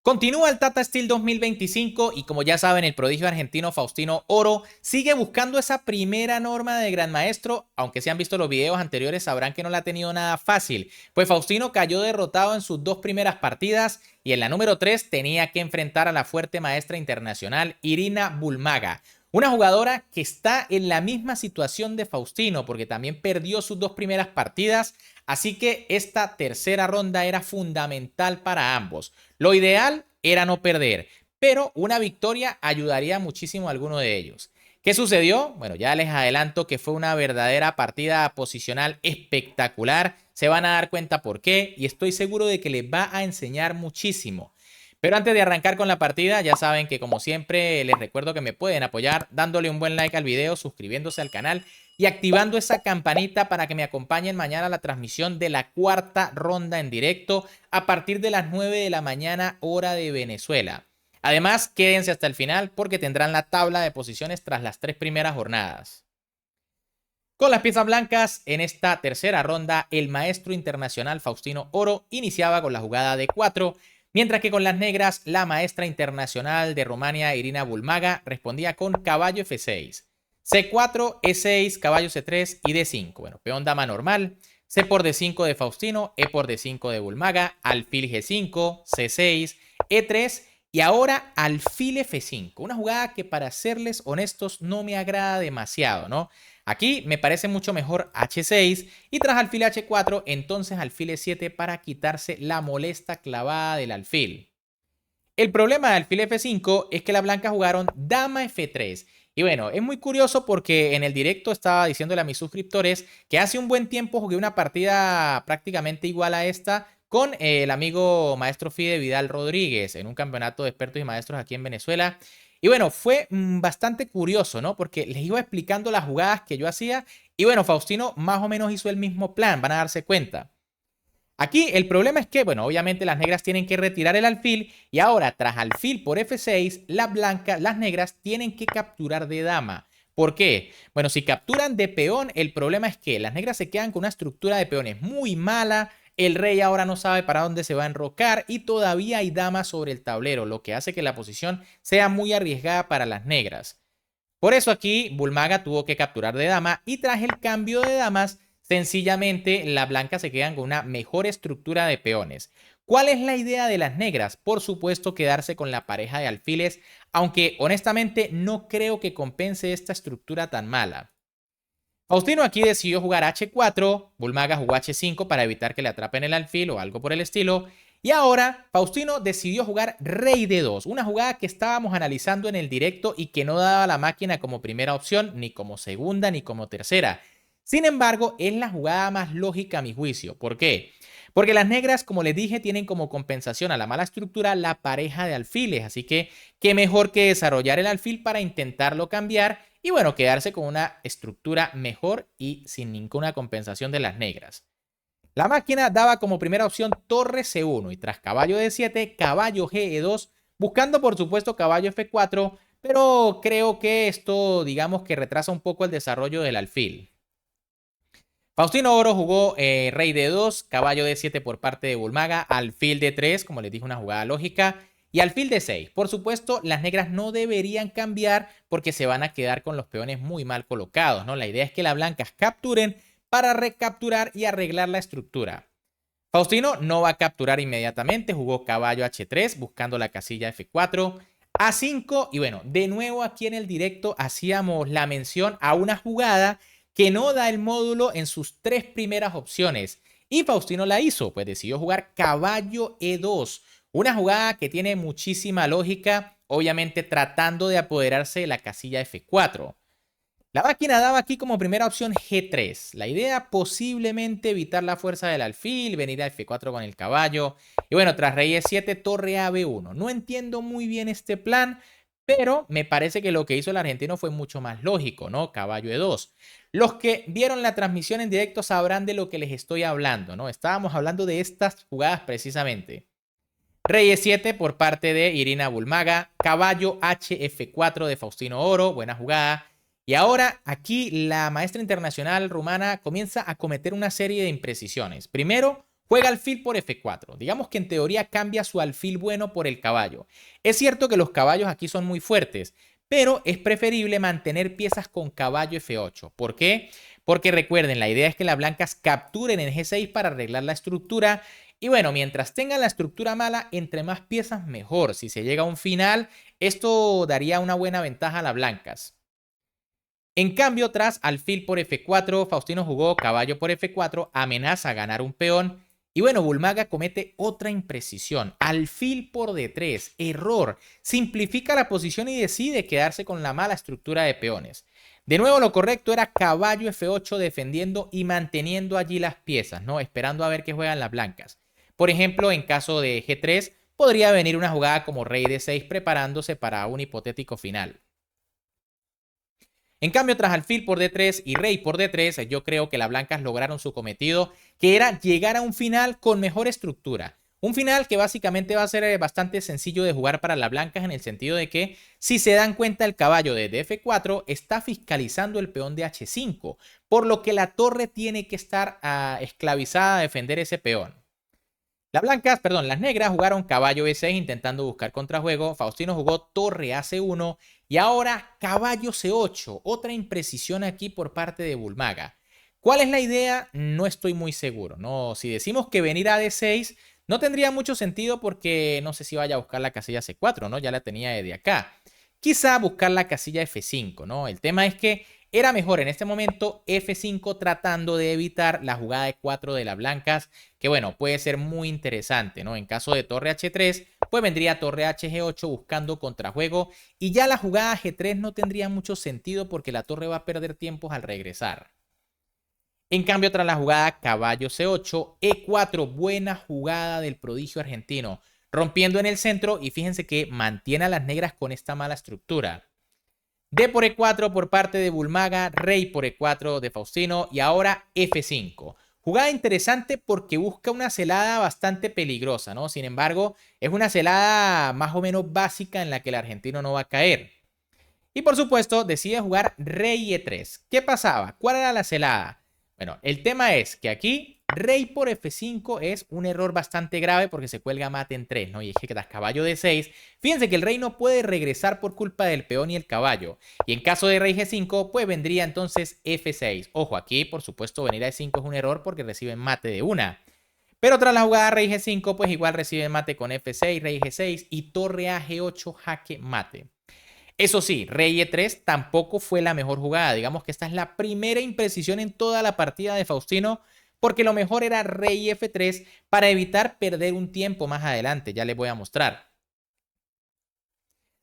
Continúa el Tata Steel 2025 y como ya saben, el prodigio argentino Faustino Oro sigue buscando esa primera norma de Gran Maestro, aunque si han visto los videos anteriores sabrán que no la ha tenido nada fácil, pues Faustino cayó derrotado en sus dos primeras partidas y en la número 3 tenía que enfrentar a la fuerte maestra internacional Irina Bulmaga. Una jugadora que está en la misma situación de Faustino porque también perdió sus dos primeras partidas, así que esta tercera ronda era fundamental para ambos. Lo ideal era no perder, pero una victoria ayudaría muchísimo a alguno de ellos. ¿Qué sucedió? Bueno, ya les adelanto que fue una verdadera partida posicional espectacular. Se van a dar cuenta por qué y estoy seguro de que les va a enseñar muchísimo. Pero antes de arrancar con la partida, ya saben que como siempre les recuerdo que me pueden apoyar dándole un buen like al video, suscribiéndose al canal y activando esa campanita para que me acompañen mañana a la transmisión de la cuarta ronda en directo a partir de las 9 de la mañana hora de Venezuela. Además, quédense hasta el final porque tendrán la tabla de posiciones tras las 3 primeras jornadas. Con las piezas blancas, en esta tercera ronda, el maestro internacional Faustino Oro iniciaba con la jugada de 4, mientras que con las negras, la maestra internacional de Rumania, Irina Bulmaga, respondía con caballo F6, C4, E6, caballo C3 y D5. Bueno, peón dama normal, C por D5 de Faustino, E por D5 de Bulmaga, alfil G5, C6, E3 y ahora alfil F5. Una jugada que para serles honestos no me agrada demasiado, ¿no? Aquí me parece mucho mejor H6 y tras alfil H4, entonces alfil E7 para quitarse la molesta clavada del alfil. El problema de alfil F5 es que las blancas jugaron dama F3. Y bueno, es muy curioso porque en el directo estaba diciéndole a mis suscriptores que hace un buen tiempo jugué una partida prácticamente igual a esta con el amigo maestro Fide Vidal Rodríguez en un campeonato de expertos y maestros aquí en Venezuela. Y bueno, fue bastante curioso, ¿no? Porque les iba explicando las jugadas que yo hacía y bueno, Faustino más o menos hizo el mismo plan, van a darse cuenta. Aquí el problema es que, bueno, obviamente las negras tienen que retirar el alfil y ahora tras alfil por F6, las negras tienen que capturar de dama. ¿Por qué? Bueno, si capturan de peón, el problema es que las negras se quedan con una estructura de peones muy mala, el rey ahora no sabe para dónde se va a enrocar y todavía hay damas sobre el tablero, lo que hace que la posición sea muy arriesgada para las negras. Por eso aquí Bulmaga tuvo que capturar de dama y tras el cambio de damas, sencillamente las blancas se quedan con una mejor estructura de peones. ¿Cuál es la idea de las negras? Por supuesto, quedarse con la pareja de alfiles, aunque honestamente no creo que compense esta estructura tan mala. Faustino aquí decidió jugar H4, Bulmaga jugó H5 para evitar que le atrapen el alfil o algo por el estilo. Y ahora Faustino decidió jugar Rey D2, una jugada que estábamos analizando en el directo y que no daba la máquina como primera opción, ni como segunda, ni como tercera. Sin embargo, es la jugada más lógica a mi juicio. ¿Por qué? Porque las negras, como les dije, tienen como compensación a la mala estructura la pareja de alfiles. Así que, qué mejor que desarrollar el alfil para intentarlo cambiar y bueno, quedarse con una estructura mejor y sin ninguna compensación de las negras. La máquina daba como primera opción torre C1 y tras caballo D7, caballo GE2, buscando por supuesto caballo F4, pero creo que esto digamos que retrasa un poco el desarrollo del alfil. Faustino Oro jugó rey D2, caballo D7 por parte de Bulmaga, alfil D3, como les dije, una jugada lógica, y alfil D6. Por supuesto, las negras no deberían cambiar porque se van a quedar con los peones muy mal colocados, ¿no? La idea es que las blancas capturen para recapturar y arreglar la estructura. Faustino no va a capturar inmediatamente, jugó caballo H3 buscando la casilla F4, A5 y bueno, de nuevo aquí en el directo hacíamos la mención a una jugada que no da el módulo en sus tres primeras opciones y Faustino la hizo, pues decidió jugar caballo E2, una jugada que tiene muchísima lógica, obviamente tratando de apoderarse de la casilla F4. La máquina daba aquí como primera opción G3. La idea posiblemente evitar la fuerza del alfil, venir a F4 con el caballo. Y bueno, tras rey E7, torre a B1. No entiendo muy bien este plan, pero me parece que lo que hizo el argentino fue mucho más lógico, ¿no? Caballo E2. Los que vieron la transmisión en directo sabrán de lo que les estoy hablando, ¿no? Estábamos hablando de estas jugadas precisamente. Rey E7 por parte de Irina Bulmaga. Caballo HF4 de Faustino Oro. Buena jugada. Y ahora aquí la maestra internacional rumana comienza a cometer una serie de imprecisiones. Primero, juega alfil por F4. Digamos que en teoría cambia su alfil bueno por el caballo. Es cierto que los caballos aquí son muy fuertes, pero es preferible mantener piezas con caballo F8. ¿Por qué? Porque recuerden, la idea es que las blancas capturen en G6 para arreglar la estructura. Y bueno, mientras tengan la estructura mala, entre más piezas mejor. Si se llega a un final, esto daría una buena ventaja a las blancas. En cambio, tras alfil por F4, Faustino jugó caballo por F4, amenaza a ganar un peón. Y bueno, Bulmaga comete otra imprecisión. Alfil por D3, error. Simplifica la posición y decide quedarse con la mala estructura de peones. De nuevo, lo correcto era caballo F8 defendiendo y manteniendo allí las piezas, ¿no? Esperando a ver qué juegan las blancas. Por ejemplo, en caso de G3, podría venir una jugada como rey D6 preparándose para un hipotético final. En cambio, tras alfil por D3 y rey por D3, yo creo que las blancas lograron su cometido, que era llegar a un final con mejor estructura. Un final que básicamente va a ser bastante sencillo de jugar para las blancas en el sentido de que, si se dan cuenta, el caballo de F4 está fiscalizando el peón de H5, por lo que la torre tiene que estar esclavizada a defender ese peón. Las negras jugaron caballo E6 intentando buscar contrajuego. Faustino jugó torre a C1 y ahora caballo C8. Otra imprecisión aquí por parte de Bulmaga. ¿Cuál es la idea? No estoy muy seguro, ¿no? Si decimos que venir a D6 no tendría mucho sentido porque no sé si vaya a buscar la casilla C4, ¿no? Ya la tenía desde acá. Quizá buscar la casilla F5, ¿no? El tema es que era mejor en este momento F5 tratando de evitar la jugada de 4 de las blancas, que bueno, puede ser muy interesante, ¿no? En caso de torre H3, pues vendría torre HG8 buscando contrajuego y ya la jugada G3 no tendría mucho sentido porque la torre va a perder tiempos al regresar. En cambio, tras la jugada caballo C8, E4, buena jugada del prodigio argentino, rompiendo en el centro y fíjense que mantiene a las negras con esta mala estructura. D por E4 por parte de Bulmaga, rey por E4 de Faustino y ahora F5. Jugada interesante porque busca una celada bastante peligrosa, ¿no? Sin embargo, es una celada más o menos básica en la que el argentino no va a caer. Y por supuesto, decide jugar rey E3. ¿Qué pasaba? ¿Cuál era la celada? Bueno, el tema es que aquí rey por F5 es un error bastante grave porque se cuelga mate en 3, ¿no? Y es que tras caballo D6, fíjense que el rey no puede regresar por culpa del peón y el caballo. Y en caso de rey G5, pues vendría entonces F6. Ojo, aquí por supuesto venir a E5 es un error porque reciben mate de una. Pero tras la jugada rey G5, pues igual reciben mate con F6, rey G6 y torre a G8 jaque mate. Eso sí, rey E3 tampoco fue la mejor jugada. Digamos que esta es la primera imprecisión en toda la partida de Faustino, porque lo mejor era rey F3 para evitar perder un tiempo más adelante. Ya les voy a mostrar.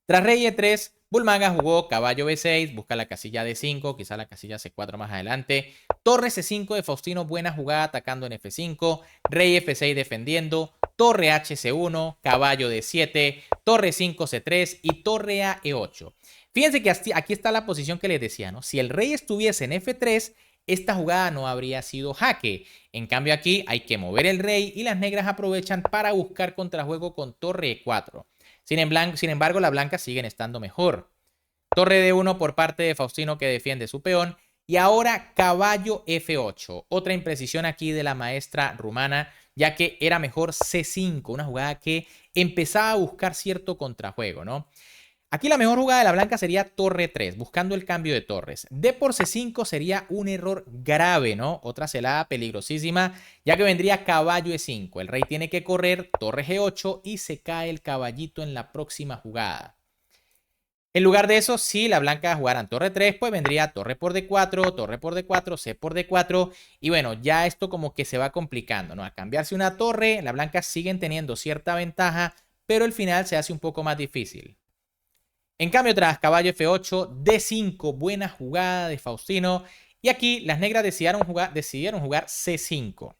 Tras rey E3, Bulmaga jugó caballo B6, busca la casilla D5, quizá la casilla C4 más adelante. Torre C5 de Faustino, buena jugada atacando en F5. Rey F6 defendiendo. Torre HC1, caballo D7, torre 5 C3 y torre a E8. Fíjense que aquí está la posición que les decía, ¿no? Si el rey estuviese en F3, esta jugada no habría sido jaque. En cambio aquí hay que mover el rey y las negras aprovechan para buscar contrajuego con torre E4. Sin embargo, las blancas siguen estando mejor. Torre D1 por parte de Faustino que defiende su peón. Y ahora caballo F8. Otra imprecisión aquí de la maestra rumana, ya que era mejor C5, una jugada que empezaba a buscar cierto contrajuego, ¿no? Aquí la mejor jugada de la blanca sería torre 3, buscando el cambio de torres. D por C5 sería un error grave, ¿no? Otra celada peligrosísima, ya que vendría caballo E5. El rey tiene que correr, torre G8 y se cae el caballito en la próxima jugada. En lugar de eso, si la blanca jugaran torre 3, pues vendría torre por D4, torre por D4, C por D4. Y bueno, ya esto como que se va complicando, ¿no? Al cambiarse una torre, las blancas siguen teniendo cierta ventaja, pero el final se hace un poco más difícil. En cambio, tras caballo F8, D5, buena jugada de Faustino. Y aquí las negras decidieron jugar C5.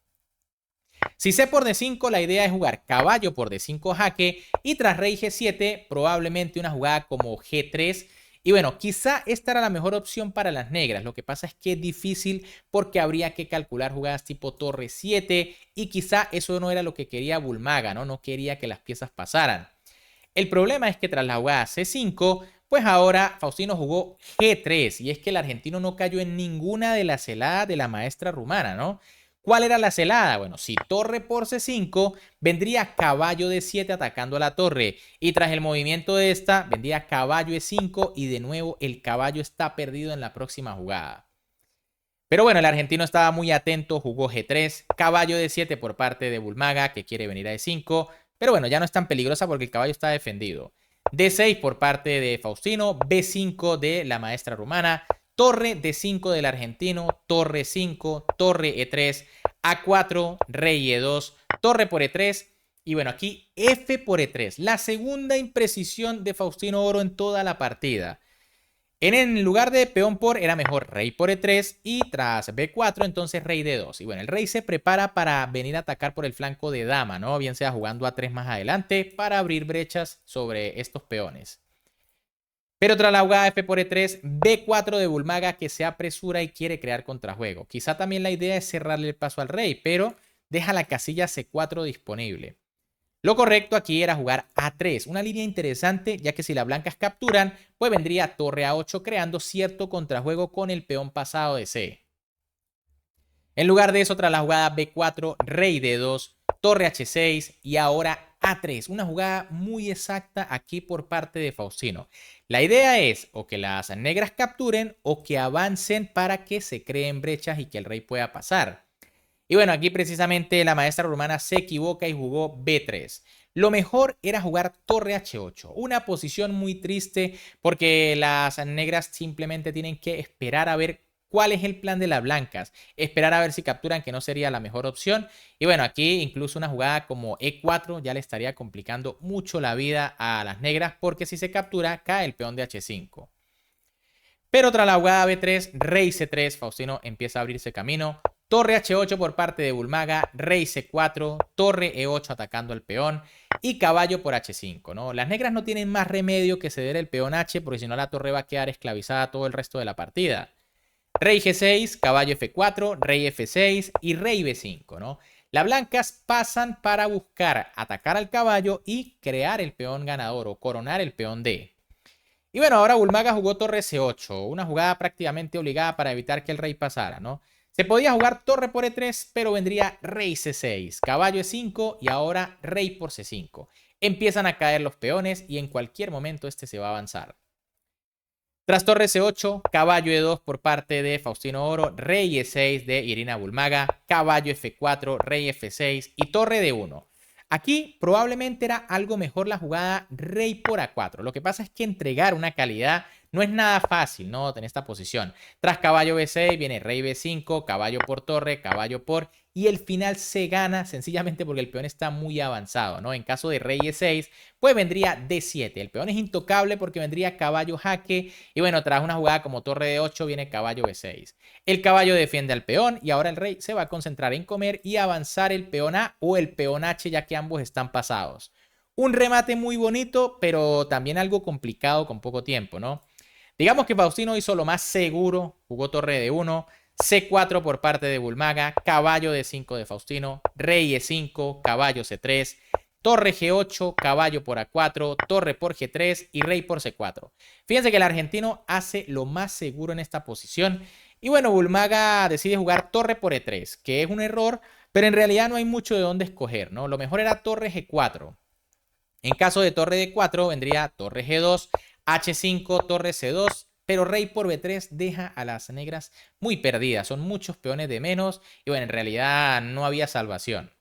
Si C por D5, la idea es jugar caballo por D5 jaque y tras rey G7, probablemente una jugada como G3. Y bueno, quizá esta era la mejor opción para las negras. Lo que pasa es que es difícil porque habría que calcular jugadas tipo torre 7 y quizá eso no era lo que quería Bulmaga, ¿no? No quería que las piezas pasaran. El problema es que tras la jugada C5, pues ahora Faustino jugó G3 y es que el argentino no cayó en ninguna de las celadas de la maestra rumana, ¿no? ¿Cuál era la celada? Bueno, si torre por C5, vendría caballo D7 atacando a la torre. Y tras el movimiento de esta, vendría caballo E5 y de nuevo el caballo está perdido en la próxima jugada. Pero bueno, el argentino estaba muy atento, jugó G3, caballo D7 por parte de Bulmaga, que quiere venir a E5. Pero bueno, ya no es tan peligrosa porque el caballo está defendido. D6 por parte de Faustino, B5 de la maestra rumana, torre D5 del argentino, torre 5, torre E3, A4, rey E2, torre por E3. Y bueno, aquí F por E3, la segunda imprecisión de Faustino Oro en toda la partida. En lugar de peón por, era mejor rey por E3 y tras B4, entonces rey D2. Y bueno, el rey se prepara para venir a atacar por el flanco de dama, ¿no? Bien sea jugando A3 más adelante para abrir brechas sobre estos peones. Pero tras la jugada F por E3, B4 de Bulmaga que se apresura y quiere crear contrajuego. Quizá también la idea es cerrarle el paso al rey, pero deja la casilla C4 disponible. Lo correcto aquí era jugar A3, una línea interesante, ya que si las blancas capturan, pues vendría torre A8 creando cierto contrajuego con el peón pasado de C. En lugar de eso, tras la jugada B4, rey D2, torre H6 y ahora A3, una jugada muy exacta aquí por parte de Faustino. La idea es o que las negras capturen o que avancen para que se creen brechas y que el rey pueda pasar. Y bueno, aquí precisamente la maestra rumana se equivoca y jugó B3. Lo mejor era jugar torre H8, una posición muy triste porque las negras simplemente tienen que esperar a ver cuál es el plan de las blancas, esperar a ver si capturan, que no sería la mejor opción. Y bueno, aquí incluso una jugada como E4 ya le estaría complicando mucho la vida a las negras porque si se captura cae el peón de H5. Pero tras la jugada B3, rey C3, Faustino empieza a abrirse camino. Torre H8 por parte de Bulmaga, rey C4, torre E8 atacando al peón y caballo por H5, ¿no? Las negras no tienen más remedio que ceder el peón H porque si no la torre va a quedar esclavizada todo el resto de la partida. Rey G6, caballo F4, rey F6 y rey B5, ¿no? Las blancas pasan para buscar atacar al caballo y crear el peón ganador o coronar el peón D. Y bueno, ahora Bulmaga jugó torre C8, una jugada prácticamente obligada para evitar que el rey pasara, ¿no? Se podía jugar torre por E3, pero vendría rey C6, caballo E5 y ahora rey por C5. Empiezan a caer los peones y en cualquier momento este se va a avanzar. Tras torre C8, caballo E2 por parte de Faustino Oro, rey E6 de Irina Bulmaga, caballo F4, rey F6 y torre D1. Aquí probablemente era algo mejor la jugada rey por A4. Lo que pasa es que entregar una calidad no es nada fácil, ¿no? En esta posición. Tras caballo B6 viene rey B5, caballo por torre, caballo por... Y el final se gana sencillamente porque el peón está muy avanzado, ¿no? En caso de rey E6, pues vendría D7. El peón es intocable porque vendría caballo jaque. Y bueno, tras una jugada como torre D8 viene caballo B6. El caballo defiende al peón y ahora el rey se va a concentrar en comer y avanzar el peón A o el peón H ya que ambos están pasados. Un remate muy bonito, pero también algo complicado con poco tiempo, ¿no? Digamos que Faustino hizo lo más seguro, jugó torre D1, C4 por parte de Bulmaga, caballo D5 de Faustino, rey E5, caballo C3, torre G8, caballo por A4, torre por G3 y rey por C4. Fíjense que el argentino hace lo más seguro en esta posición. Y bueno, Bulmaga decide jugar torre por E3, que es un error, pero en realidad no hay mucho de dónde escoger, ¿no? Lo mejor era torre G4. En caso de torre D4 vendría torre G2, H5, torre C2, pero rey por B3 deja a las negras muy perdidas. Son muchos peones de menos y bueno, en realidad no había salvación.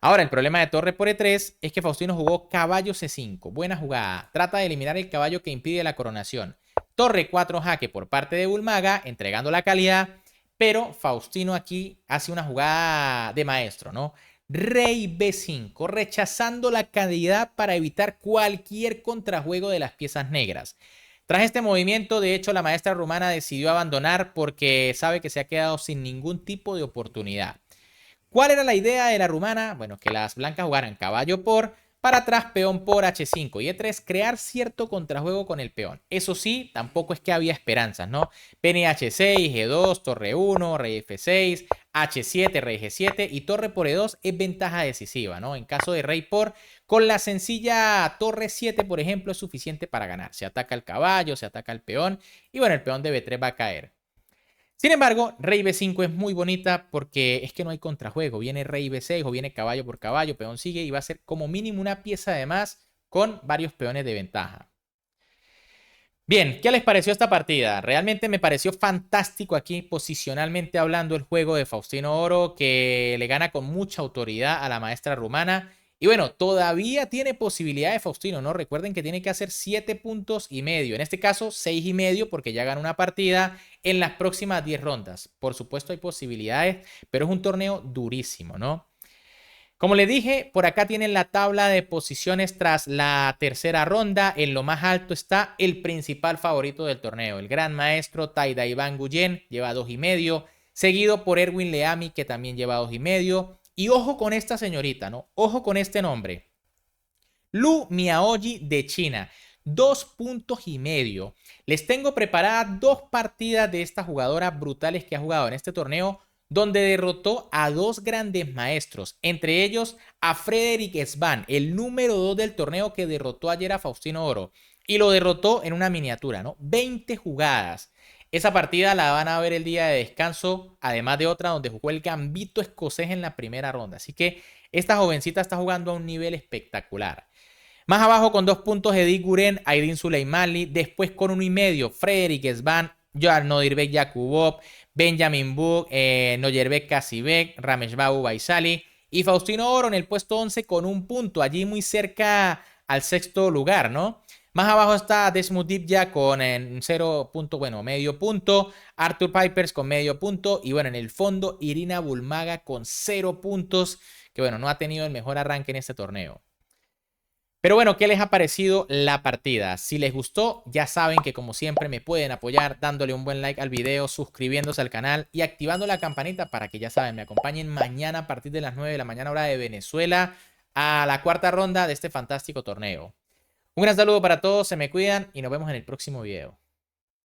Ahora, el problema de torre por E3 es que Faustino jugó caballo C5. Buena jugada. Trata de eliminar el caballo que impide la coronación. Torre 4 jaque por parte de Bulmaga, entregando la calidad. Pero Faustino aquí hace una jugada de maestro, ¿no? Rey B5, rechazando la calidad para evitar cualquier contrajuego de las piezas negras. Tras este movimiento, de hecho, la maestra rumana decidió abandonar porque sabe que se ha quedado sin ningún tipo de oportunidad. ¿Cuál era la idea de la rumana? Bueno, que las blancas jugaran caballo por, para atrás peón por H5 y E3, crear cierto contrajuego con el peón. Eso sí, tampoco es que había esperanzas, ¿no? Pene H6, G2, torre 1, rey F6, H7, rey G7 y torre por E2 es ventaja decisiva, ¿no? En caso de rey por, con la sencilla torre 7, por ejemplo, es suficiente para ganar. Se ataca el caballo, se ataca el peón y bueno, el peón de B3 va a caer. Sin embargo, rey b5 es muy bonita porque es que no hay contrajuego. Viene rey b6 o viene caballo por caballo, peón sigue y va a ser como mínimo una pieza de más con varios peones de ventaja. Bien, ¿qué les pareció esta partida? Realmente me pareció fantástico aquí posicionalmente hablando el juego de Faustino Oro, que le gana con mucha autoridad a la maestra rumana. Y bueno, todavía tiene posibilidad de Faustino, ¿no? Recuerden que tiene que hacer 7,5 puntos. En este caso, 6,5 porque ya ganó una partida en las próximas 10 rondas. Por supuesto hay posibilidades, pero es un torneo durísimo, ¿no? Como les dije, por acá tienen la tabla de posiciones tras la tercera ronda. En lo más alto está el principal favorito del torneo, el gran maestro Taida Iván Guyen, lleva 2,5, seguido por Erwin Leami, que también lleva 2,5. Y ojo con esta señorita, ¿no? Ojo con este nombre. Lu Miaoyi de China, 2,5 puntos. Les tengo preparadas dos partidas de esta jugadora brutales que ha jugado en este torneo, donde derrotó a dos grandes maestros, entre ellos a Frederick Svan, el número 2 del torneo que derrotó ayer a Faustino Oro. Y lo derrotó en una miniatura, ¿no? 20 jugadas. Esa partida la van a ver el día de descanso, además de otra donde jugó el gambito escocés en la primera ronda. Así que esta jovencita está jugando a un nivel espectacular. Más abajo con 2 puntos Edith Guren, Aydin Suleimani. Después con 1,5 Frederick Svan, Joar Nodirbek Yakubov, Benjamin Buk, Noyerbek Kasibek, Rameshbabu Baisali. Y Faustino Oro en el puesto 11 con 1 punto, allí muy cerca al sexto lugar, ¿no? Más abajo está Desmut ya con 0 punto, bueno, medio punto. Arthur Pipers con medio punto. Y bueno, en el fondo Irina Bulmaga con 0 puntos, que bueno, no ha tenido el mejor arranque en este torneo. Pero bueno, ¿qué les ha parecido la partida? Si les gustó, ya saben que como siempre me pueden apoyar dándole un buen like al video, suscribiéndose al canal y activando la campanita para que ya saben, me acompañen mañana a partir de las 9 de la mañana hora de Venezuela a la cuarta ronda de este fantástico torneo. Un gran saludo para todos, se me cuidan y nos vemos en el próximo video.